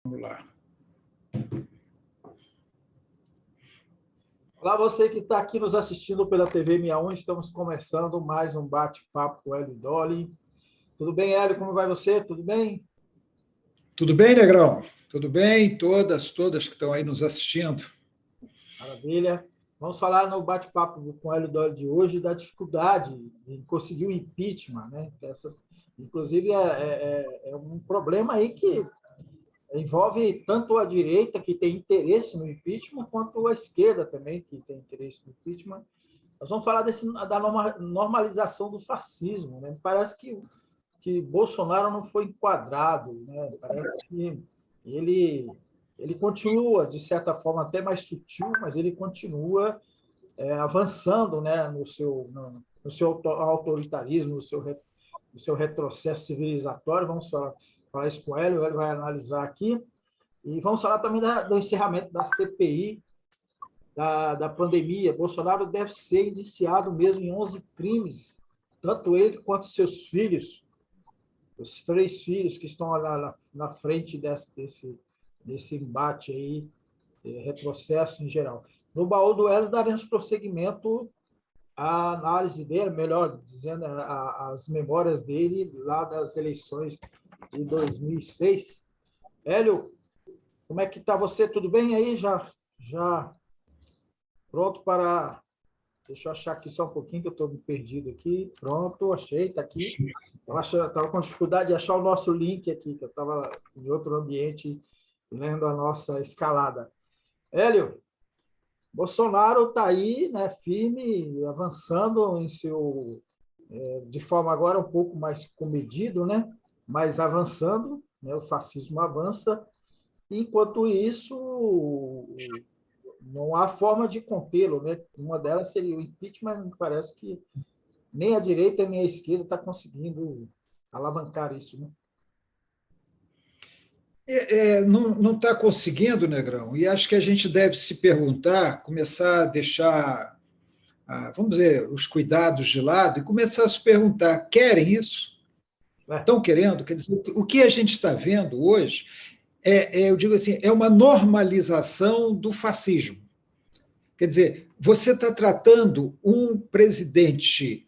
Vamos lá. Olá, você que está aqui nos assistindo pela TV 61, estamos começando mais um bate-papo com Hélio Dolly. Tudo bem, Hélio? Como vai você? Tudo bem? Tudo bem, Negrão? Tudo bem? Todas que estão aí nos assistindo. Maravilha. Vamos falar no bate-papo com o Hélio Dolly de hoje da dificuldade em conseguir o impeachment, né? Inclusive, é um problema aí que envolve tanto a direita, que tem interesse no impeachment, quanto a esquerda também, que tem interesse no impeachment. Nós vamos falar da normalização do fascismo, né? Parece que Bolsonaro não foi enquadrado, né? Parece que ele continua, de certa forma, até mais sutil, mas ele continua avançando, né? No seu autoritarismo, no seu retrocesso civilizatório. Vamos falar isso com ele vai analisar aqui. E vamos falar também do encerramento da CPI, da pandemia. Bolsonaro deve ser indiciado mesmo em 11 crimes, tanto ele quanto seus filhos, os 3 filhos que estão lá na frente desse embate aí, retrocesso em geral. No baú do Hélio, daremos prosseguimento à análise dele, melhor dizendo, as memórias dele lá das eleições de 2006. Hélio, como é que está você? Tudo bem aí? Já pronto para... Deixa eu achar aqui só um pouquinho, que eu estou perdido aqui. Pronto, achei, está aqui. Eu estava com dificuldade de achar o nosso link aqui, que eu estava em outro ambiente lendo a nossa escalada. Hélio, Bolsonaro está aí, né, firme, avançando de forma agora um pouco mais comedido, né, mas avançando, né, o fascismo avança. Enquanto isso, não há forma de contê-lo, né? Uma delas seria o impeachment, mas me parece que nem a direita nem a esquerda está conseguindo alavancar isso, né? Não está conseguindo, Negrão, e acho que a gente deve se perguntar, começar a deixar, vamos dizer, os cuidados de lado e começar a se perguntar: querem isso? Estão querendo? Quer dizer, o que a gente está vendo hoje eu digo assim, é uma normalização do fascismo. Quer dizer, você está tratando um presidente.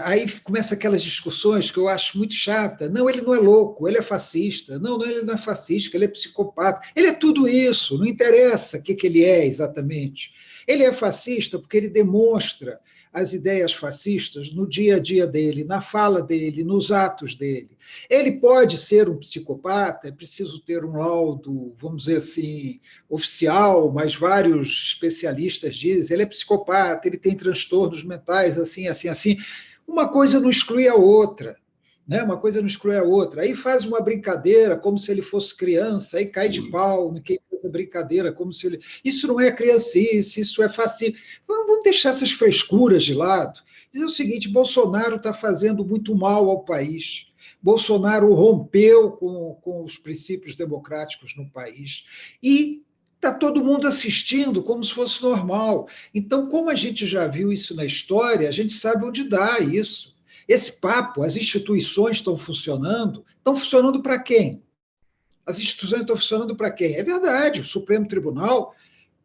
Aí começa aquelas discussões que eu acho muito chata. Não, ele não é louco, ele é fascista. Não, ele não é fascista, ele é psicopata. Ele é tudo isso, não interessa o que ele é exatamente. Ele é fascista porque ele demonstra as ideias fascistas no dia a dia dele, na fala dele, nos atos dele. Ele pode ser um psicopata, é preciso ter um laudo, vamos dizer assim, oficial, mas vários especialistas dizem, ele é psicopata, ele tem transtornos mentais, assim, assim, assim. Uma coisa não exclui a outra. Né? Uma coisa não exclui a outra. Aí faz uma brincadeira como se ele fosse criança, aí cai de pau no que faz a brincadeira, como se ele... Isso não é criancice, isso é fascismo. Vamos deixar essas frescuras de lado. Dizer o seguinte, Bolsonaro está fazendo muito mal ao país. Bolsonaro rompeu com os princípios democráticos no país. E está todo mundo assistindo como se fosse normal. Então, como a gente já viu isso na história, a gente sabe onde dá isso. Esse papo, as instituições estão funcionando para quem? As instituições estão funcionando para quem? É verdade, o Supremo Tribunal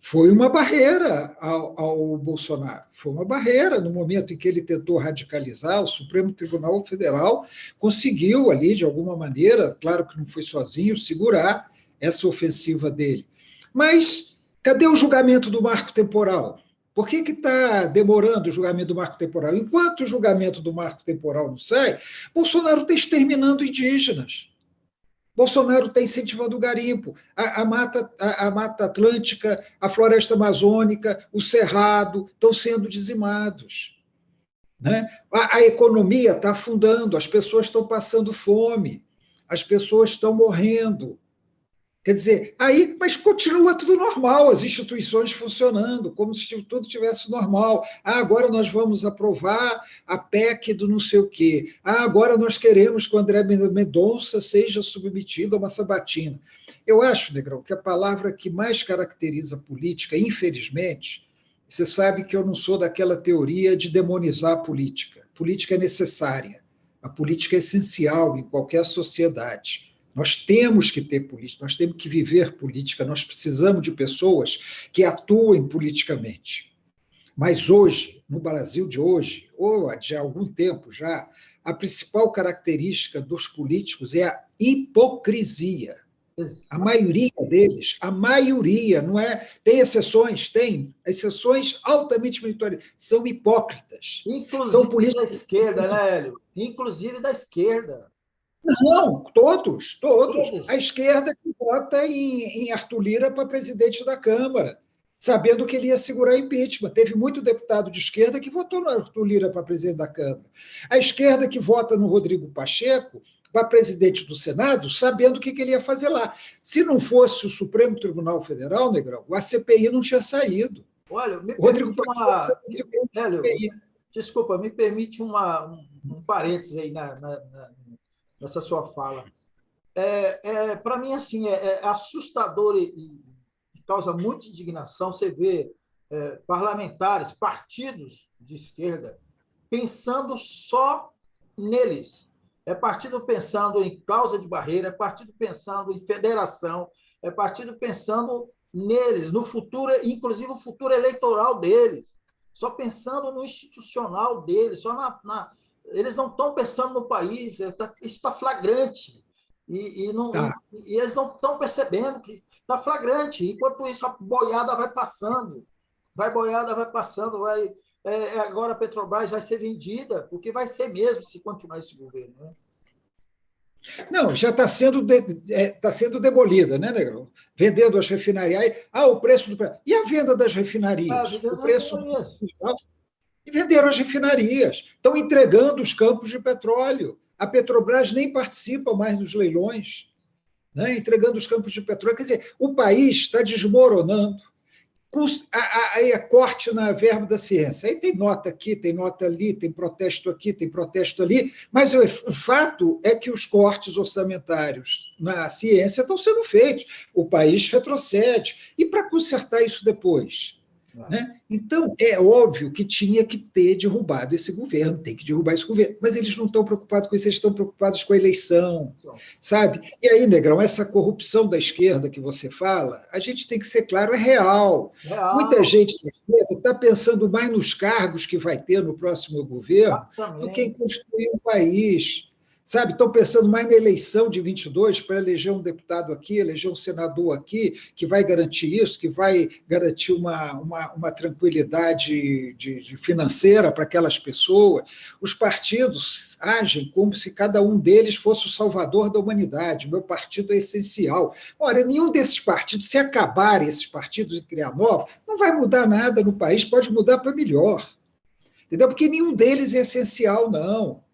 foi uma barreira ao Bolsonaro, foi uma barreira no momento em que ele tentou radicalizar. O Supremo Tribunal Federal conseguiu ali, de alguma maneira, claro que não foi sozinho, segurar essa ofensiva dele. Mas cadê o julgamento do marco temporal? Por que está demorando o julgamento do marco temporal? Enquanto o julgamento do marco temporal não sai, Bolsonaro está exterminando indígenas. Bolsonaro está incentivando o garimpo, a Mata Atlântica, a Floresta Amazônica, o Cerrado estão sendo dizimados. Né? A economia está afundando, as pessoas estão passando fome, as pessoas estão morrendo. Quer dizer, aí, mas continua tudo normal, as instituições funcionando, como se tudo estivesse normal. Agora nós vamos aprovar a PEC do não sei o quê. Agora nós queremos que o André Mendonça seja submetido a uma sabatina. Eu acho, Negrão, que a palavra que mais caracteriza a política, infelizmente, você sabe que eu não sou daquela teoria de demonizar a política. A política é necessária, a política é essencial em qualquer sociedade. Nós temos que ter política, nós temos que viver política, nós precisamos de pessoas que atuem politicamente. Mas hoje, no Brasil de hoje, ou de algum tempo já, a principal característica dos políticos é a hipocrisia. A maioria deles, a maioria, não é? Tem exceções altamente meritórias, são hipócritas. Inclusive São políticos da esquerda, né, Hélio? Inclusive da esquerda. Não, todos. A esquerda que vota em Arthur Lira para presidente da Câmara, sabendo que ele ia segurar impeachment. Teve muito deputado de esquerda que votou no Arthur Lira para presidente da Câmara. A esquerda que vota no Rodrigo Pacheco para presidente do Senado, sabendo o que ele ia fazer lá. Se não fosse o Supremo Tribunal Federal, Negrão, a CPI não tinha saído. Olha, me Rodrigo permite Hélio, desculpa, me permite um parênteses aí nessa sua fala. Para mim, assim, é assustador e causa muita indignação você ver parlamentares, partidos de esquerda, pensando só neles. É partido pensando em cláusula de barreira, é partido pensando em federação, é partido pensando neles, no futuro, inclusive o futuro eleitoral deles, só pensando no institucional deles, eles não estão pensando no país, isso está flagrante. E eles não estão percebendo que está flagrante. Enquanto isso, a boiada vai passando, agora a Petrobras vai ser vendida, porque vai ser mesmo se continuar esse governo. Né? Não, já está sendo demolida, né, Negrão? Vendendo as refinarias. O preço do. E a venda das refinarias? O preço. E venderam as refinarias. Estão entregando os campos de petróleo. A Petrobras nem participa mais dos leilões, né? Entregando os campos de petróleo. Quer dizer, o país está desmoronando. Aí é corte na verba da ciência. Aí tem nota aqui, tem nota ali, tem protesto aqui, tem protesto ali, mas o fato é que os cortes orçamentários na ciência estão sendo feitos. O país retrocede. E para consertar isso depois? Né? Então, é óbvio que tinha que ter derrubado esse governo, tem que derrubar esse governo, mas eles não estão preocupados com isso, eles estão preocupados com a eleição, sabe? E aí, Negrão, essa corrupção da esquerda que você fala, a gente tem que ser claro, é real. Muita gente da esquerda está pensando mais nos cargos que vai ter no próximo governo do que em construir um país. Sabe, estão pensando mais na eleição de 22 para eleger um deputado aqui, eleger um senador aqui, que vai garantir isso, que vai garantir uma tranquilidade financeira para aquelas pessoas. Os partidos agem como se cada um deles fosse o salvador da humanidade. O meu partido é essencial. Ora, nenhum desses partidos, se acabarem esses partidos e criar novos, não vai mudar nada no país, pode mudar para melhor. Entendeu? Porque nenhum deles é essencial, não.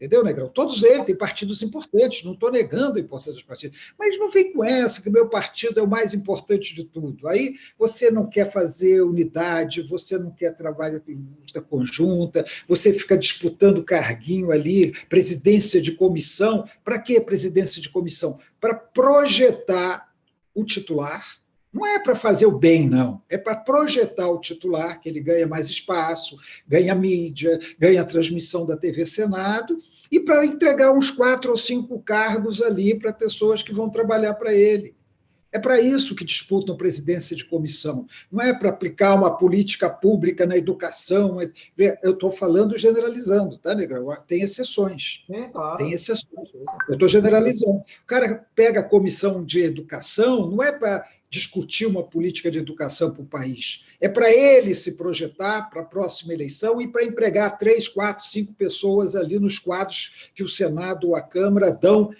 Entendeu, Negrão? Todos eles têm partidos importantes, não estou negando a importância dos partidos, mas não vem com essa que o meu partido é o mais importante de tudo. Aí você não quer fazer unidade, você não quer trabalhar em luta conjunta, você fica disputando carguinho ali, presidência de comissão. Para que presidência de comissão? Para projetar o titular. Não é para fazer o bem, não. É para projetar o titular, que ele ganha mais espaço, ganha mídia, ganha a transmissão da TV Senado, e para entregar uns 4 ou 5 cargos ali para pessoas que vão trabalhar para ele. É para isso que disputam presidência de comissão. Não é para aplicar uma política pública na educação. Eu estou falando generalizando, tá, Negrão? Tem exceções. Claro. Tem exceções. Eu estou generalizando. O cara pega a comissão de educação, não é para discutir uma política de educação para o país. É para ele se projetar para a próxima eleição e para empregar 3, 4, 5 pessoas ali nos quadros que o Senado ou a Câmara dão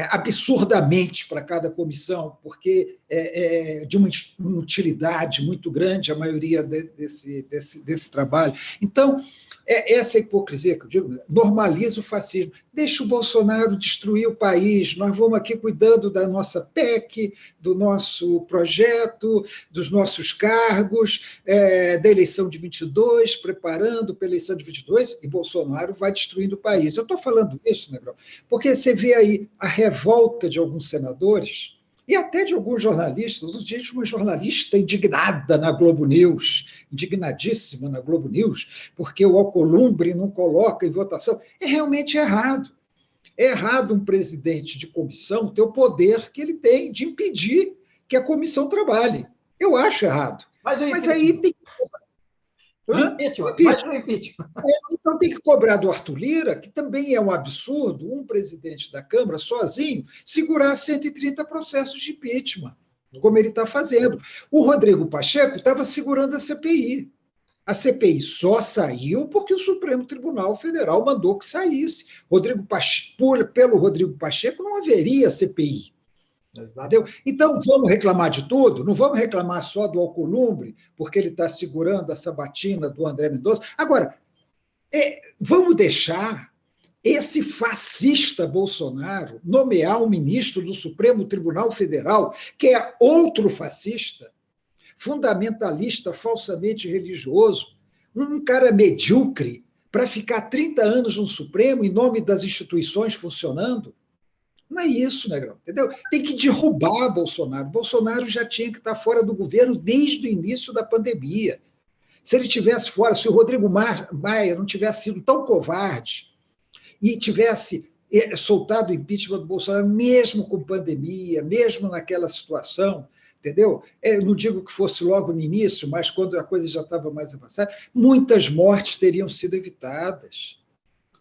absurdamente para cada comissão, porque é de uma utilidade muito grande a maioria desse trabalho. Então, essa hipocrisia que eu digo, normaliza o fascismo, deixa o Bolsonaro destruir o país, nós vamos aqui cuidando da nossa PEC, do nosso projeto, dos nossos cargos, da eleição de 22, preparando para a eleição de 22, e Bolsonaro vai destruindo o país. Eu estou falando isso, Negrão, porque você vê aí a revolta de alguns senadores, e até de alguns jornalistas. Outro dia, uma jornalista indignada na Globo News, indignadíssima na Globo News, porque o Alcolumbre não coloca em votação. É realmente errado. É errado um presidente de comissão ter o poder que ele tem de impedir que a comissão trabalhe. Eu acho errado. Mas o Mas aí impeachment. tem. O Hã? impeachment. Mas Impeachment. o impeachment. Então tem que cobrar do Arthur Lira, que também é um absurdo, um presidente da Câmara, sozinho, segurar 130 processos de impeachment, como ele está fazendo. O Rodrigo Pacheco estava segurando a CPI. A CPI só saiu porque o Supremo Tribunal Federal mandou que saísse. Pelo Rodrigo Pacheco não haveria CPI. Entendeu? Então, vamos reclamar de tudo? Não vamos reclamar só do Alcolumbre, porque ele está segurando a sabatina do André Mendonça. Agora, vamos deixar esse fascista Bolsonaro nomear um ministro do Supremo Tribunal Federal, que é outro fascista, fundamentalista, falsamente religioso, um cara medíocre, para ficar 30 anos no Supremo em nome das instituições funcionando? Não é isso, Negrão, entendeu? Tem que derrubar Bolsonaro. Bolsonaro já tinha que estar fora do governo desde o início da pandemia. Se ele tivesse fora, se o Rodrigo Maia não tivesse sido tão covarde e tivesse soltado o impeachment do Bolsonaro, mesmo com pandemia, mesmo naquela situação, entendeu? Não digo que fosse logo no início, mas quando a coisa já estava mais avançada, muitas mortes teriam sido evitadas.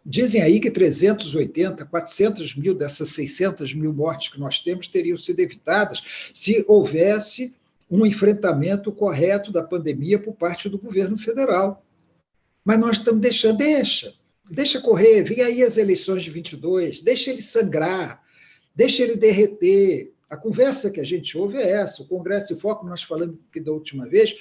Dizem aí que 380, 400 mil dessas 600 mil mortes que nós temos teriam sido evitadas se houvesse um enfrentamento correto da pandemia por parte do governo federal. Mas nós estamos deixando, deixa correr, vem aí as eleições de 22, deixa ele sangrar, deixa ele derreter. A conversa que a gente ouve é essa, o Congresso em Foco, nós falamos aqui da última vez,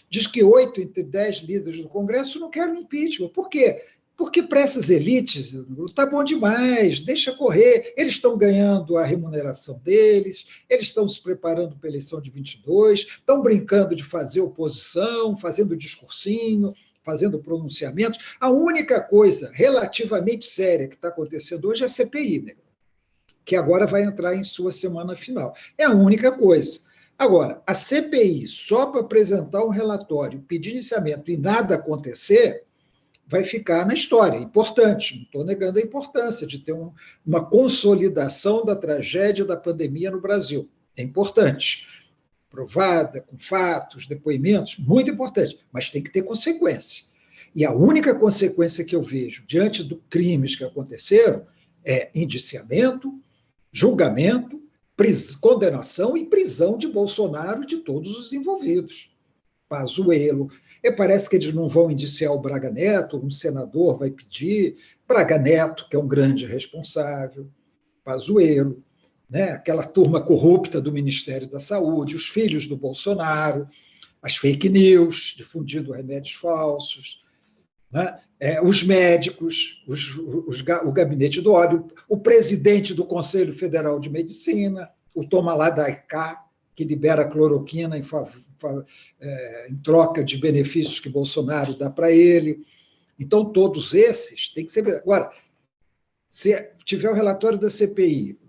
diz que 8 entre 10 líderes do Congresso não querem impeachment. Por quê? Porque para essas elites está bom demais, deixa correr. Eles estão ganhando a remuneração deles, eles estão se preparando para a eleição de 22, estão brincando de fazer oposição, fazendo discursinho, fazendo pronunciamentos. A única coisa relativamente séria que está acontecendo hoje é a CPI, né? Que agora vai entrar em sua semana final. É a única coisa. Agora, a CPI, só para apresentar um relatório, pedir iniciamento e nada acontecer, vai ficar na história. É importante, não estou negando a importância de ter uma consolidação da tragédia da pandemia no Brasil. É importante. Provada, com fatos, depoimentos, muito importante, mas tem que ter consequência. E a única consequência que eu vejo diante dos crimes que aconteceram é indiciamento, julgamento, condenação e prisão de Bolsonaro e de todos os envolvidos. Pazuello. E parece que eles não vão indiciar o Braga Neto, um senador vai pedir, Braga Neto, que é um grande responsável, Pazuello, né? Aquela turma corrupta do Ministério da Saúde, os filhos do Bolsonaro, as fake news, difundindo remédios falsos, né? Os médicos, o gabinete do ódio, o presidente do Conselho Federal de Medicina, o toma lá da ICA, que libera cloroquina em troca de benefícios que Bolsonaro dá para ele. Então, todos esses têm que ser... Agora, se tiver o relatório da CPI,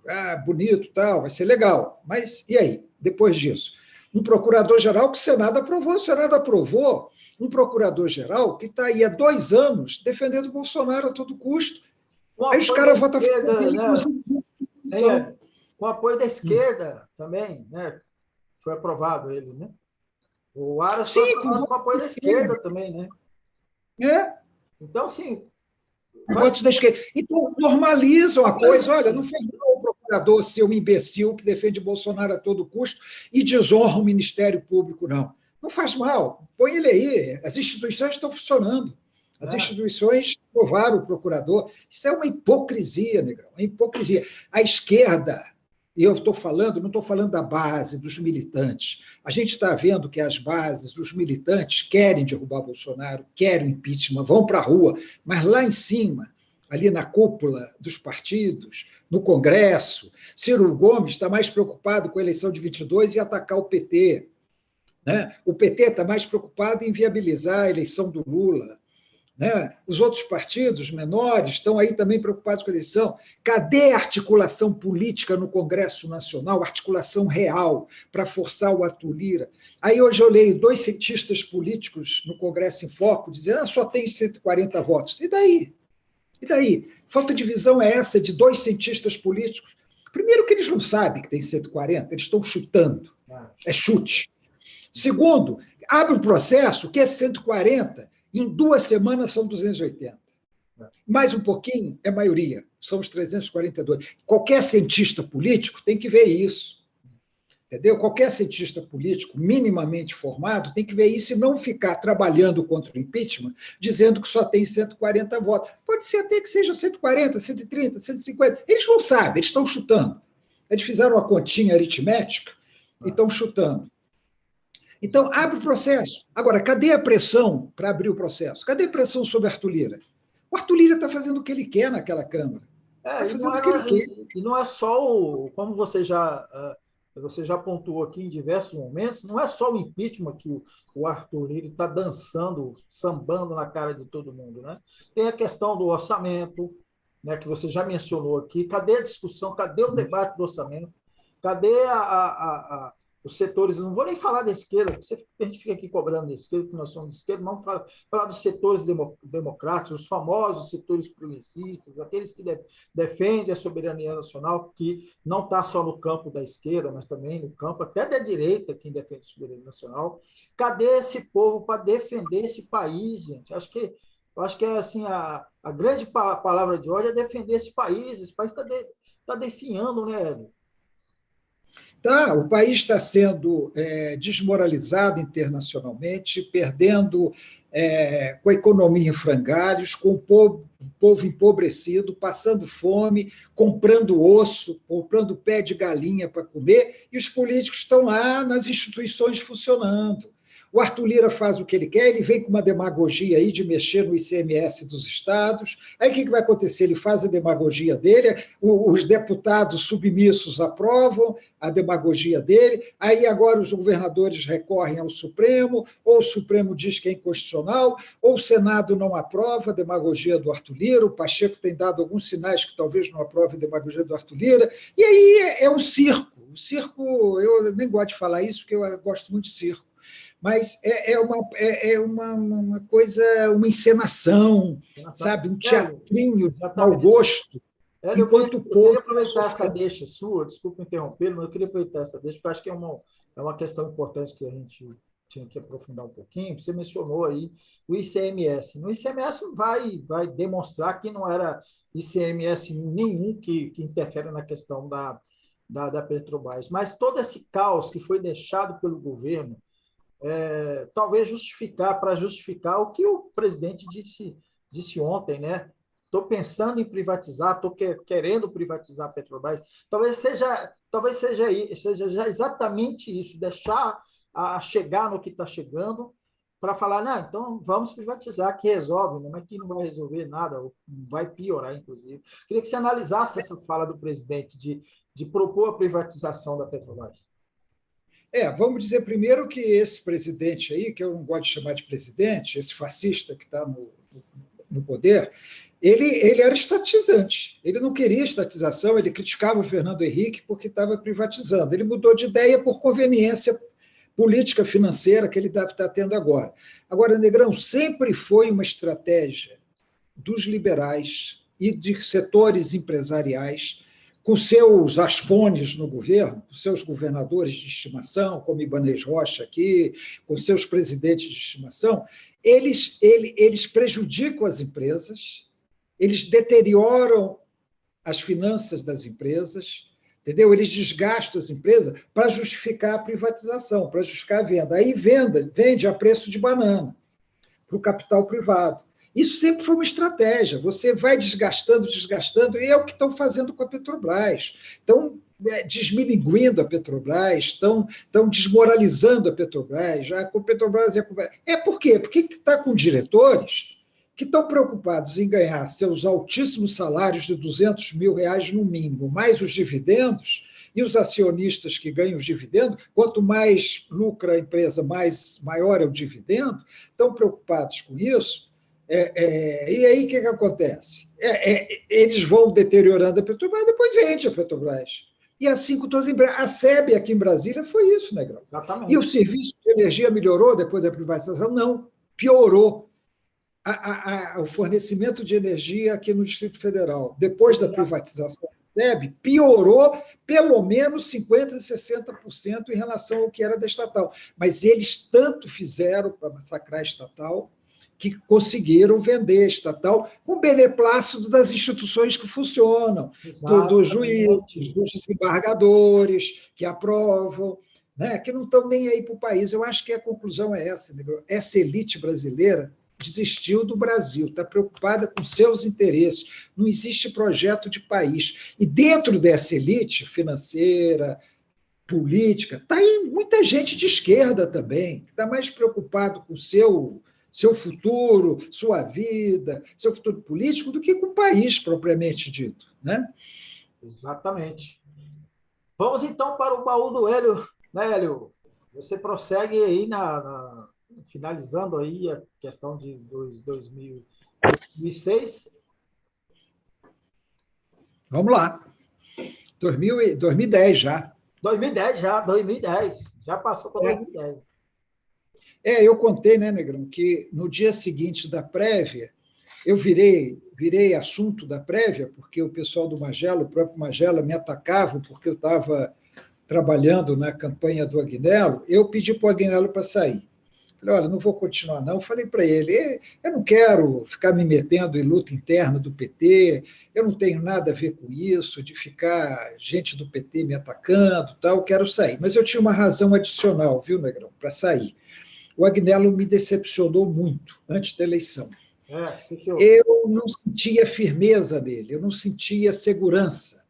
bonito, tal, vai ser legal, mas e aí, depois disso? Um procurador-geral que o Senado aprovou um procurador-geral que está aí há 2 anos defendendo o Bolsonaro a todo custo. Aí os caras votam a favor dele, né? Com apoio da esquerda também, né? Foi aprovado ele, né? O Aras foi aprovado com apoio da esquerda também, né? Então, sim. Votos da esquerda. Então, normalizam a coisa. Olha, não fez mal o procurador ser um imbecil que defende Bolsonaro a todo custo e desonra o Ministério Público, não. Não faz mal. Põe ele aí. As instituições estão funcionando. As instituições aprovaram o procurador. Isso é uma hipocrisia, Negrão. É hipocrisia. A esquerda, e eu estou falando, não estou falando da base, dos militantes. A gente está vendo que as bases, os militantes, querem derrubar Bolsonaro, querem impeachment, vão para a rua, mas lá em cima, ali na cúpula dos partidos, no Congresso, Ciro Gomes está mais preocupado com a eleição de 22 e atacar o PT. Né? O PT está mais preocupado em viabilizar a eleição do Lula. Né? Os outros partidos menores estão aí também preocupados com a eleição. Cadê a articulação política no Congresso Nacional, articulação real, para forçar o Arthur Lira? Aí hoje eu leio 2 cientistas políticos no Congresso em Foco dizendo só tem 140 votos. E daí? E daí? Falta de visão é essa de dois cientistas políticos? Primeiro, que eles não sabem que tem 140, eles estão chutando. É chute. Segundo, abre um processo que é 140, e em 2 semanas são 280. Mais um pouquinho é maioria, são os 342. Qualquer cientista político tem que ver isso. Entendeu? Qualquer cientista político minimamente formado tem que ver isso e não ficar trabalhando contra o impeachment, dizendo que só tem 140 votos. Pode ser até que seja 140, 130, 150. Eles não sabem, eles estão chutando. Eles fizeram uma continha aritmética e estão chutando. Então, abre o processo. Agora, cadê a pressão para abrir o processo? Cadê a pressão sobre Arthur Lira? O Arthur Lira está fazendo o que ele quer naquela Câmara. Está fazendo o que ele quer. E não é só, como você já pontuou aqui em diversos momentos, não é só o impeachment que o Arthur Lira está dançando, sambando na cara de todo mundo. Né? Tem a questão do orçamento, né, que você já mencionou aqui. Cadê a discussão? Cadê o debate do orçamento? Cadê os setores? Não vou nem falar da esquerda, porque a gente fica aqui cobrando da esquerda, que nós somos de esquerda, vamos falar dos setores democráticos, os famosos setores progressistas, aqueles que defendem a soberania nacional, que não está só no campo da esquerda, mas também no campo até da direita, quem defende a soberania nacional. Cadê esse povo para defender esse país, gente? Eu acho que é assim, a grande palavra de ordem é defender esse país. Esse país está definhando, né, Hélio? Tá, o país está sendo desmoralizado internacionalmente, perdendo com a economia em frangalhos, com o povo empobrecido, passando fome, comprando osso, comprando pé de galinha para comer, e os políticos estão lá nas instituições funcionando. O Arthur Lira faz o que ele quer, ele vem com uma demagogia aí de mexer no ICMS dos estados. Aí o que vai acontecer? Ele faz a demagogia dele, os deputados submissos aprovam a demagogia dele, aí agora os governadores recorrem ao Supremo, ou o Supremo diz que é inconstitucional, ou o Senado não aprova a demagogia do Arthur Lira, o Pacheco tem dado alguns sinais que talvez não aprove a demagogia do Arthur Lira, e aí é um circo. O circo, eu nem gosto de falar isso, porque eu gosto muito de circo. Mas uma coisa, uma encenação, sabe? Um teatrinho de mau gosto, Hélio, enquanto o eu queria povo... aproveitar essa deixa sua, desculpa interromper, mas eu queria aproveitar essa deixa, porque eu acho que é uma questão importante que a gente tinha que aprofundar um pouquinho. Você mencionou aí o ICMS. No ICMS vai demonstrar que não era ICMS nenhum que interfere na questão da Petrobras, mas todo esse caos que foi deixado pelo governo, talvez justificar o que o presidente disse ontem, né? Estou pensando em privatizar, estou querendo privatizar a Petrobras. Talvez seja já exatamente isso, deixar a chegar no que está chegando para falar, não, então vamos privatizar, que resolve, mas que não vai resolver nada, vai piorar, inclusive. Queria que você analisasse essa fala do presidente de propor a privatização da Petrobras. Vamos dizer primeiro que esse presidente aí, que eu não gosto de chamar de presidente, esse fascista que está no poder, ele era estatizante. Ele não queria estatização, ele criticava o Fernando Henrique porque estava privatizando. Ele mudou de ideia por conveniência política financeira que ele deve estar tendo agora. Agora, Negrão, sempre foi uma estratégia dos liberais e de setores empresariais com seus aspones no governo, com seus governadores de estimação, como Ibanez Rocha aqui, com seus presidentes de estimação, eles prejudicam as empresas, eles deterioram as finanças das empresas, entendeu? Eles desgastam as empresas para justificar a privatização, para justificar a venda. Aí vende a preço de banana para o capital privado. Isso sempre foi uma estratégia. Você vai desgastando, e é o que estão fazendo com a Petrobras. Estão desmilinguindo a Petrobras, estão desmoralizando a Petrobras. Já com a Petrobras por quê? Porque está com diretores que estão preocupados em ganhar seus altíssimos salários de R$200 mil no mínimo, mais os dividendos, e os acionistas que ganham os dividendos, quanto mais lucra a empresa, maior é o dividendo, estão preocupados com isso. E aí o que acontece? Eles vão deteriorando a Petrobras, depois vende a Petrobras. E assim com todas as empresas. A SEB aqui em Brasília foi isso, né, Grau? Exatamente. E o serviço de energia melhorou depois da privatização? Não, piorou. o fornecimento de energia aqui no Distrito Federal, depois da privatização da SEB, piorou pelo menos 50%, 60% em relação ao que era da estatal. Mas eles tanto fizeram para massacrar a estatal que conseguiram vender a estatal com beneplácito das instituições que funcionam, dos juízes, dos desembargadores que aprovam, né, que não estão nem aí para o país. Eu acho que a conclusão é essa, né? Essa elite brasileira desistiu do Brasil, está preocupada com seus interesses, não existe projeto de país. E dentro dessa elite financeira, política, está aí muita gente de esquerda também, que está mais preocupado com o seu futuro, sua vida, seu futuro político, do que com o país propriamente dito, né? Exatamente. Vamos então para o baú do Hélio, né, Hélio? Você prossegue aí finalizando aí a questão de 2006. Vamos lá. 2010 já. 2010. Já passou para 2010. Eu contei, né, Negrão, que no dia seguinte da prévia, eu virei assunto da prévia, porque o pessoal do Magela, o próprio Magela, me atacava porque eu estava trabalhando na campanha do Agnello. Eu pedi para o Agnello para sair. Falei, olha, não vou continuar, não. Falei para ele, eu não quero ficar me metendo em luta interna do PT, eu não tenho nada a ver com isso, de ficar gente do PT me atacando, tal, eu quero sair. Mas eu tinha uma razão adicional, viu, Negrão, para sair. O Agnello me decepcionou muito antes da eleição. Eu não sentia firmeza nele, eu não sentia segurança,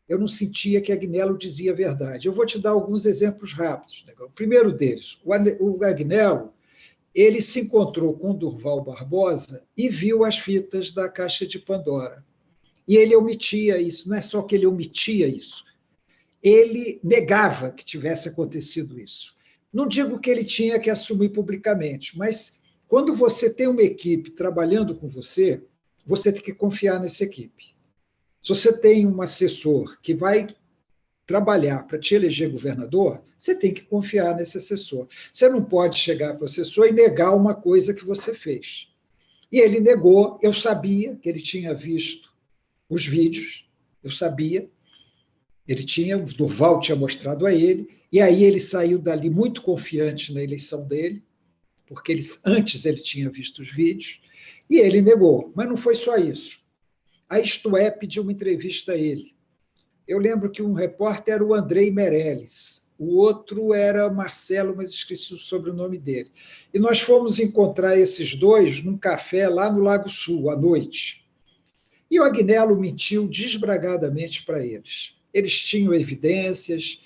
eu não sentia que Agnello dizia a verdade. Eu vou te dar alguns exemplos rápidos. Né? O primeiro deles, o Agnello, ele se encontrou com Durval Barbosa e viu as fitas da Caixa de Pandora. E ele omitia isso, não é só que ele omitia isso, ele negava que tivesse acontecido isso. Não digo que ele tinha que assumir publicamente, mas quando você tem uma equipe trabalhando com você, você tem que confiar nessa equipe. Se você tem um assessor que vai trabalhar para te eleger governador, você tem que confiar nesse assessor. Você não pode chegar para o assessor e negar uma coisa que você fez. E ele negou, eu sabia que ele tinha visto os vídeos, eu sabia, o Durval tinha mostrado a ele, e aí ele saiu dali muito confiante na eleição dele, porque antes ele tinha visto os vídeos, e ele negou. Mas não foi só isso. A Isto É pediu uma entrevista a ele. Eu lembro que um repórter era o Andrei Meirelles, o outro era Marcelo, mas esqueci o sobrenome dele. E nós fomos encontrar esses dois num café lá no Lago Sul, à noite. E o Agnello mentiu desbragadamente para eles. Eles tinham evidências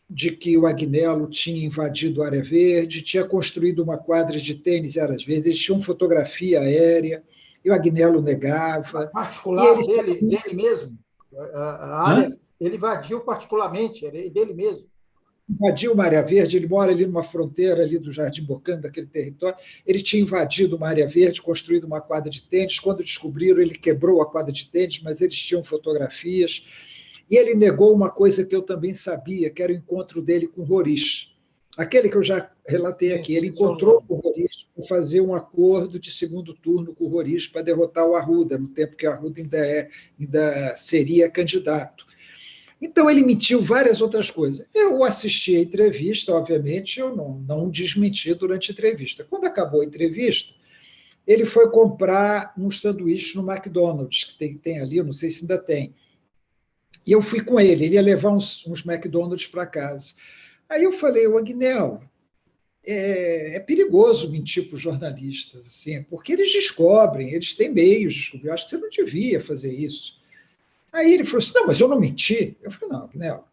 de que o Agnello tinha invadido a área verde, tinha construído uma quadra de tênis várias vezes, eles tinham fotografia aérea, e o Agnello negava. Particular dele mesmo? A área, ele invadiu particularmente, dele mesmo. Invadiu uma área verde, ele mora ali numa fronteira ali do Jardim Bocano, daquele território, ele tinha invadido uma área verde, construído uma quadra de tênis, quando descobriram, ele quebrou a quadra de tênis, mas eles tinham fotografias, e ele negou uma coisa que eu também sabia, que era o encontro dele com o Roriz, aquele que eu já relatei aqui. Ele encontrou com o Roriz para fazer um acordo de segundo turno com o Roriz para derrotar o Arruda, no tempo que o Arruda ainda seria candidato. Então, ele mentiu várias outras coisas. Eu assisti a entrevista, obviamente, eu não desmenti durante a entrevista. Quando acabou a entrevista, ele foi comprar um sanduíche no McDonald's, que tem ali, eu não sei se ainda tem. E eu fui com ele ia levar uns McDonald's para casa. Aí eu falei, o Agnello, é perigoso mentir para os jornalistas, assim, porque eles descobrem, eles têm meios de descobrir. Eu acho que você não devia fazer isso. Aí ele falou assim, não, mas eu não menti. Eu falei, não, Agnello,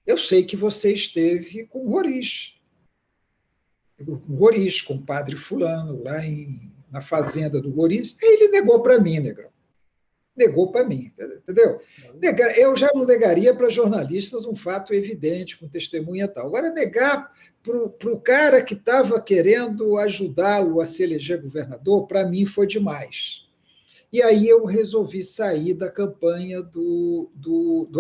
eu sei que você esteve com o Roriz, com o padre fulano, lá na fazenda do Roriz. Aí ele negou para mim, Negrão. Negou para mim, entendeu? Eu já não negaria para jornalistas um fato evidente, com testemunha e tal. Agora, negar para o cara que estava querendo ajudá-lo a se eleger governador, para mim foi demais. E aí eu resolvi sair da campanha do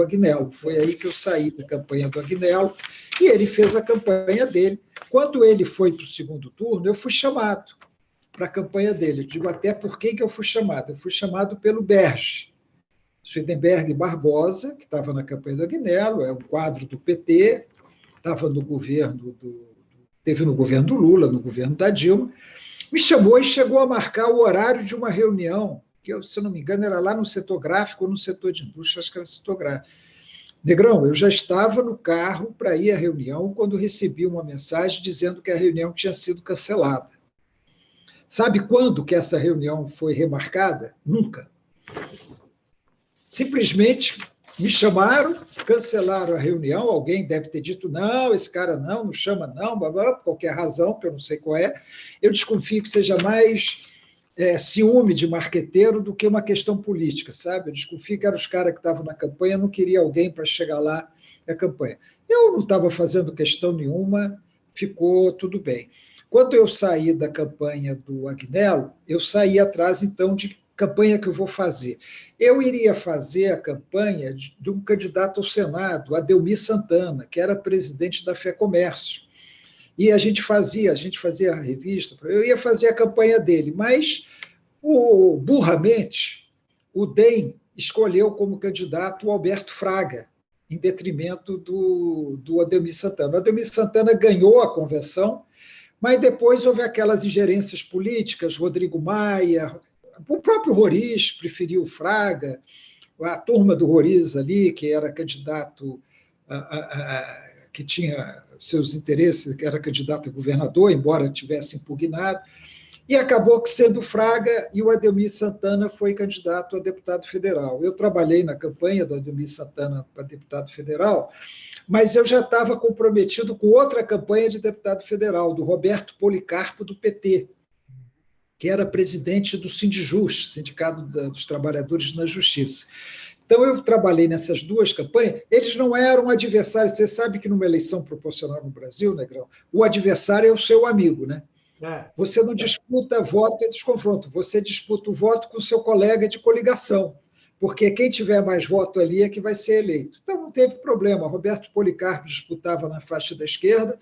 Agnello. Foi aí que eu saí da campanha do Agnello, e ele fez a campanha dele. Quando ele foi para o segundo turno, eu fui chamado. para a campanha dele. Eu digo até por que eu fui chamado. Eu fui chamado pelo Berge, Swedenberg Barbosa, que estava na campanha do Agnello, é um quadro do PT, estava no governo teve no governo do Lula, no governo da Dilma, me chamou e chegou a marcar o horário de uma reunião, que, se eu não me engano, era lá no setor gráfico ou no setor de indústria, acho que era setor gráfico. Negrão, eu já estava no carro para ir à reunião quando recebi uma mensagem dizendo que a reunião tinha sido cancelada. Sabe quando que essa reunião foi remarcada? Nunca. Simplesmente me chamaram, cancelaram a reunião, alguém deve ter dito, não, esse cara não chama não, blá, blá, por qualquer razão, que eu não sei qual é. Eu desconfio que seja mais ciúme de marqueteiro do que uma questão política, sabe? Eu desconfio que eram os caras que estavam na campanha, não queria alguém para chegar lá na campanha. Eu não estava fazendo questão nenhuma, ficou tudo bem. Quando eu saí da campanha do Agnello, eu saí atrás, então, de campanha que eu vou fazer. Eu iria fazer a campanha de um candidato ao Senado, Adelmir Santana, que era presidente da FEComércio. E a gente fazia a revista, eu ia fazer a campanha dele, mas, burramente, o DEM escolheu como candidato o Alberto Fraga, em detrimento do Adelmir Santana. O Adelmir Santana ganhou a convenção, mas depois houve aquelas ingerências políticas, Rodrigo Maia, o próprio Roriz preferiu o Fraga, a turma do Roriz ali, que era candidato, que tinha seus interesses, que era candidato a governador, embora tivesse impugnado, e acabou que sendo Fraga e o Adelmir Santana foi candidato a deputado federal. Eu trabalhei na campanha do Adelmir Santana para deputado federal, mas eu já estava comprometido com outra campanha de deputado federal, do Roberto Policarpo, do PT, que era presidente do Sindijus, Sindicato dos Trabalhadores na Justiça. Então, eu trabalhei nessas duas campanhas. Eles não eram adversários. Você sabe que numa eleição proporcional no Brasil, Negrão, o adversário é o seu amigo, né? Você não disputa voto entre os confrontos, você disputa o voto com o seu colega de coligação, porque quem tiver mais voto ali é que vai ser eleito. Então, não teve problema. Roberto Policarpo disputava na faixa da esquerda,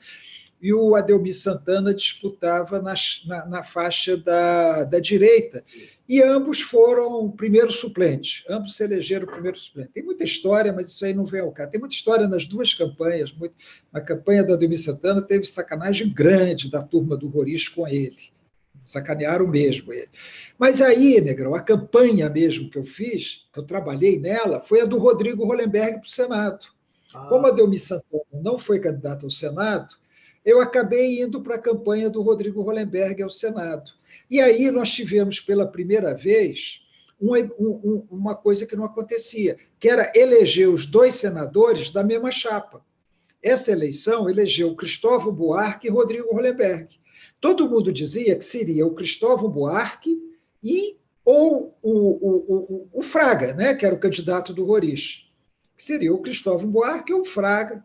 e o Adelmir Santana disputava na faixa da direita. E ambos foram primeiro suplentes, ambos se elegeram primeiro suplente. Tem muita história, mas isso aí não vem ao caso. Tem muita história nas duas campanhas. Na campanha do Adelmir Santana teve sacanagem grande da turma do Roriz com ele. Sacanearam mesmo ele. Mas aí, Negrão, a campanha mesmo que eu fiz, que eu trabalhei nela, foi a do Rodrigo Hollenberg para o Senado. Como a Adelmir Santana não foi candidato ao Senado, eu acabei indo para a campanha do Rodrigo Hollenberg ao Senado. E aí nós tivemos, pela primeira vez, uma coisa que não acontecia, que era eleger os dois senadores da mesma chapa. Essa eleição elegeu Cristóvão Buarque e Rodrigo Hollenberg. Todo mundo dizia que seria o Cristóvão Buarque ou o Fraga, né, que era o candidato do Roriz. Que seria o Cristóvão Buarque ou o Fraga.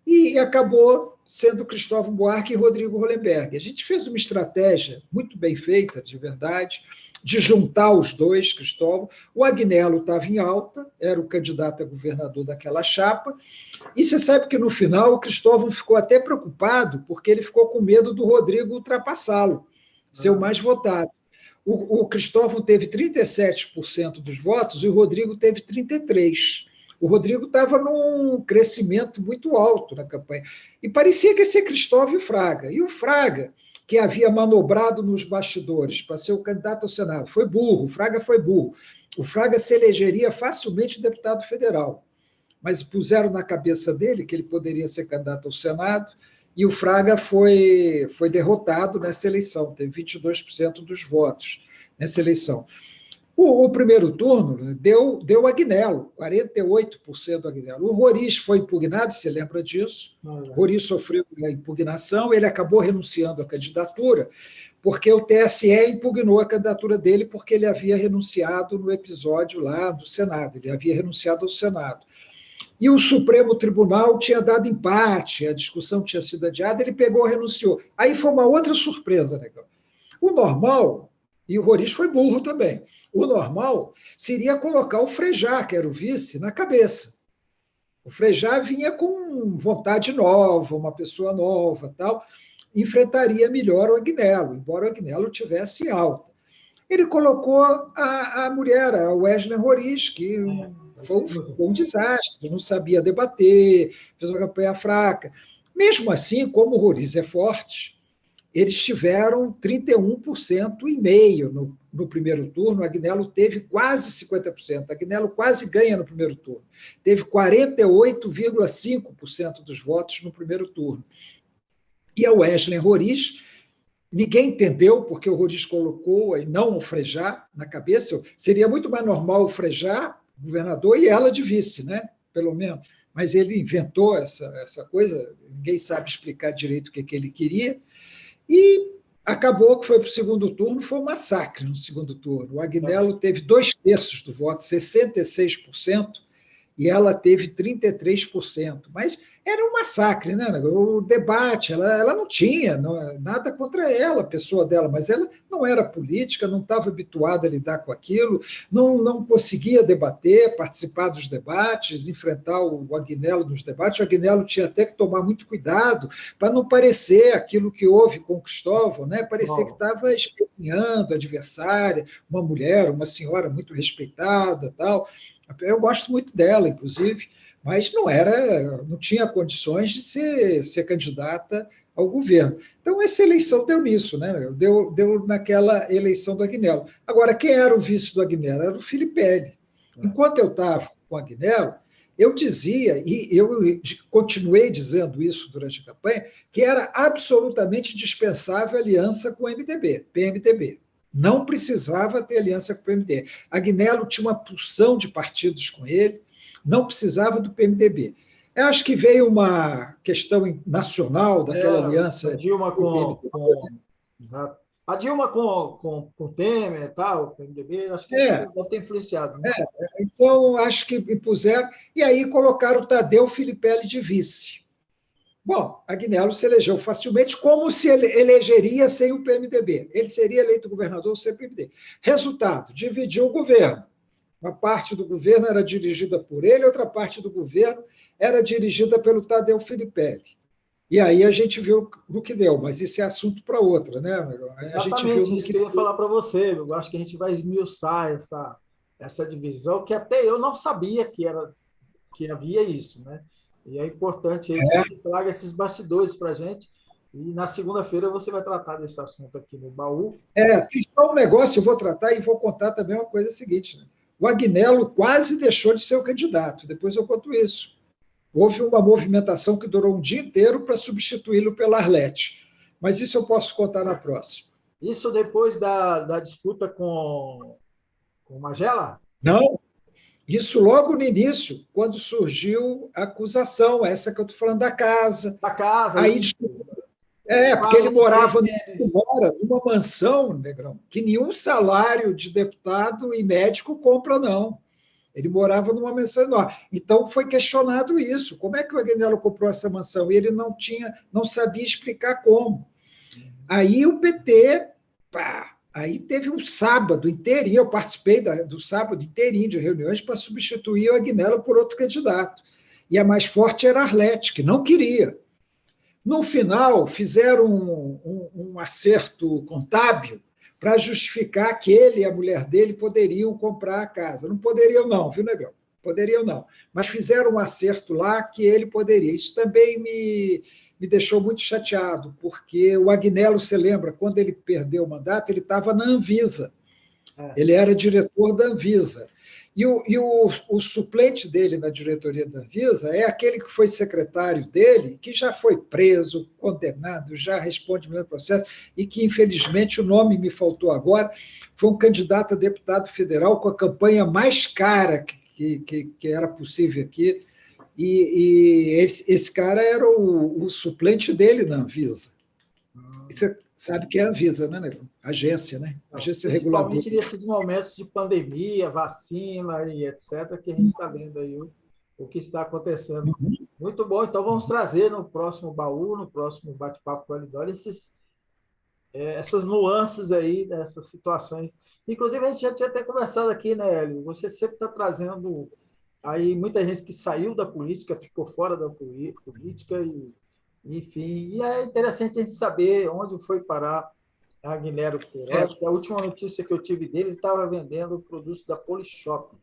E acabou sendo Cristóvão Buarque e Rodrigo Hollenberg. A gente fez uma estratégia muito bem feita, de verdade, de juntar os dois, Cristóvão. O Agnello estava em alta, era o candidato a governador daquela chapa, e você sabe que, no final, o Cristóvão ficou até preocupado, porque ele ficou com medo do Rodrigo ultrapassá-lo, ser o mais votado. O Cristóvão teve 37% dos votos e o Rodrigo teve 33%. O Rodrigo estava num crescimento muito alto na campanha. E parecia que ia ser Cristóvão e o Fraga. E o Fraga, que havia manobrado nos bastidores para ser o candidato ao Senado, foi burro, o Fraga foi burro. O Fraga se elegeria facilmente deputado federal. Mas puseram na cabeça dele que ele poderia ser candidato ao Senado, e o Fraga foi derrotado nessa eleição, teve 22% dos votos nessa eleição. O primeiro turno deu Agnello, 48% do Agnello. O Roriz foi impugnado, você lembra disso? O Roriz sofreu a impugnação, ele acabou renunciando à candidatura, porque o TSE impugnou a candidatura dele porque ele havia renunciado no episódio lá do Senado, ele havia renunciado ao Senado. E o Supremo Tribunal tinha dado empate, a discussão tinha sido adiada, ele pegou e renunciou. Aí foi uma outra surpresa, Negão. O normal, e o Roriz foi burro também, o normal seria colocar o Frejá, que era o vice, na cabeça. O Frejá vinha com vontade nova, uma pessoa nova, tal. enfrentaria melhor o Agnello, embora o Agnello tivesse alta. Ele colocou a mulher, a Wesley Roriz, que foi um desastre, não sabia debater, fez uma campanha fraca. Mesmo assim, como o Roriz é forte, eles tiveram 31,5% no primeiro turno, o Agnello teve quase 50%, o Agnello quase ganha no primeiro turno, teve 48,5% dos votos no primeiro turno. E a Wesley Roriz, ninguém entendeu porque o Roriz colocou e não o Frejá na cabeça, seria muito mais normal o Frejá, governador, e ela de vice, né? Pelo menos. Mas ele inventou essa coisa, ninguém sabe explicar direito o que ele queria, e acabou que foi para o segundo turno, foi um massacre no segundo turno. O Agnello teve 2/3 do voto, 66%, e ela teve 33%. Mas era um massacre, né? O debate, ela não tinha nada contra ela, a pessoa dela, mas ela não era política, não estava habituada a lidar com aquilo, não conseguia debater, participar dos debates, enfrentar o Agnello nos debates. O Agnello tinha até que tomar muito cuidado para não parecer aquilo que houve com o Cristóvão, né? Parecer que estava espinhando a adversária, uma mulher, uma senhora muito respeitada, tal. Eu gosto muito dela, inclusive, mas não tinha condições de ser candidata ao governo. Então, essa eleição deu nisso, né? Deu naquela eleição do Agnello. Agora, quem era o vice do Agnello? Era o Filipelli. Enquanto eu estava com o Agnello, eu dizia, e eu continuei dizendo isso durante a campanha, que era absolutamente dispensável a aliança com o PMDB. Não precisava ter aliança com o PMDB. Agnello tinha uma porção de partidos com ele, não precisava do PMDB. Eu acho que veio uma questão nacional daquela aliança. A Dilma exato. A Dilma com o Temer e tal, o PMDB, acho que deve ter influenciado. Né? Então, acho que impuseram, e aí colocaram o Tadeu Filipelli de vice. Bom, Agnello se elegeu facilmente, como se ele elegeria sem o PMDB. Ele seria eleito governador sem o PMDB. Resultado, dividiu o governo. Uma parte do governo era dirigida por ele, outra parte do governo era dirigida pelo Tadeu Filipelli. E aí a gente viu no que deu, mas isso é assunto para outra, né? A gente viu isso que eu ia falar para você. Eu acho que a gente vai esmiuçar essa divisão, que até eu não sabia que havia isso, né? E é importante aí que você traga esses bastidores para a gente. E na segunda-feira você vai tratar desse assunto aqui no baú. Tem só um negócio, eu vou tratar e vou contar também uma coisa seguinte. Né? O Agnello quase deixou de ser o candidato, depois eu conto isso. Houve uma movimentação que durou um dia inteiro para substituí-lo pela Arlete. Mas isso eu posso contar na próxima. Isso depois da disputa com o Magela? Não, isso logo no início, quando surgiu a acusação, essa que eu estou falando da casa. Da casa. Aí, porque ele morava numa mansão, Negrão, que nenhum salário de deputado e médico compra, não. Ele morava numa mansão enorme. Então foi questionado isso. Como é que o Agnello comprou essa mansão? E ele não sabia explicar como. Aí o PT, aí teve um sábado inteirinho, eu participei do sábado inteirinho de reuniões para substituir o Agnello por outro candidato. E a mais forte era a Arlete, que não queria. No final, fizeram um acerto contábil para justificar que ele e a mulher dele poderiam comprar a casa. Não poderiam não, viu, Negão? Poderiam não. Mas fizeram um acerto lá que ele poderia. Isso também me deixou muito chateado, porque o Agnello, você lembra, quando ele perdeu o mandato, ele estava na Anvisa. Ele era diretor da Anvisa. E o suplente dele na diretoria da Anvisa é aquele que foi secretário dele, que já foi preso, condenado, já responde no processo, e que, infelizmente, o nome me faltou agora, foi um candidato a deputado federal com a campanha mais cara que era possível aqui, e esse cara era o suplente dele na Anvisa. Você sabe que é a Anvisa, né, Negão? Agência, né? Agência reguladora. Principalmente nesses momentos de pandemia, vacina e etc., que a gente está vendo aí o que está acontecendo. Muito bom, então vamos trazer no próximo baú, no próximo bate-papo com a Elidória, essas nuances aí, dessas situações. Inclusive, a gente já tinha até conversado aqui, né, Hélio? Você sempre está trazendo aí muita gente que saiu da política, ficou fora da política enfim. E é interessante a gente saber onde foi parar Agnello É, Queiroz, que a última notícia que eu tive dele, ele estava vendendo produtos da Polishop.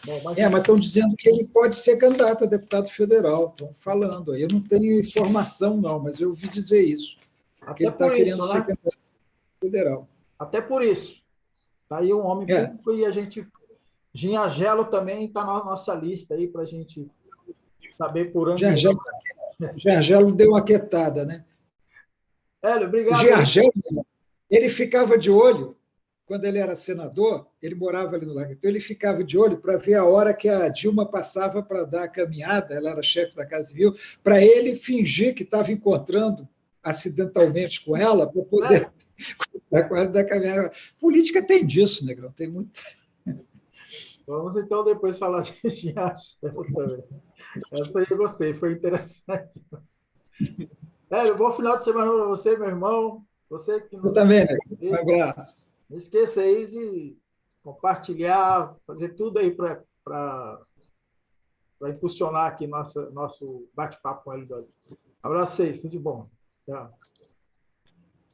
Bom, mas mas estão dizendo que ele pode ser candidato a deputado federal. Estão falando aí. Eu não tenho informação, não, mas eu ouvi dizer isso, que até ele está por querendo isso, ser né? candidato a federal. Até por isso. Está aí um homem É, público e a gente. Ginhagelo também está na nossa lista aí para a gente saber por onde Giargelo, anda. Giargelo deu uma quietada, né? Hélio, O obrigado aí. Giargelo, ele ficava de olho, quando ele era senador, ele morava ali no Lago, então ele ficava de olho para ver a hora que a Dilma passava para dar a caminhada, ela era chefe da Casa Civil, para ele fingir que estava encontrando acidentalmente com ela, para Né? poder dar caminhada. Política tem disso, Negrão, tem muito. Vamos então depois falar de Ginhagelo também. Essa aí eu gostei, foi interessante. Hélio, bom final de semana para você, meu irmão. Você que Eu nos também, Negrão. Um acompanha. abraço. Não esqueça aí de compartilhar, fazer tudo aí para impulsionar aqui nosso bate-papo com o Hélio Dória. Abraço a vocês, tudo de bom. Tchau.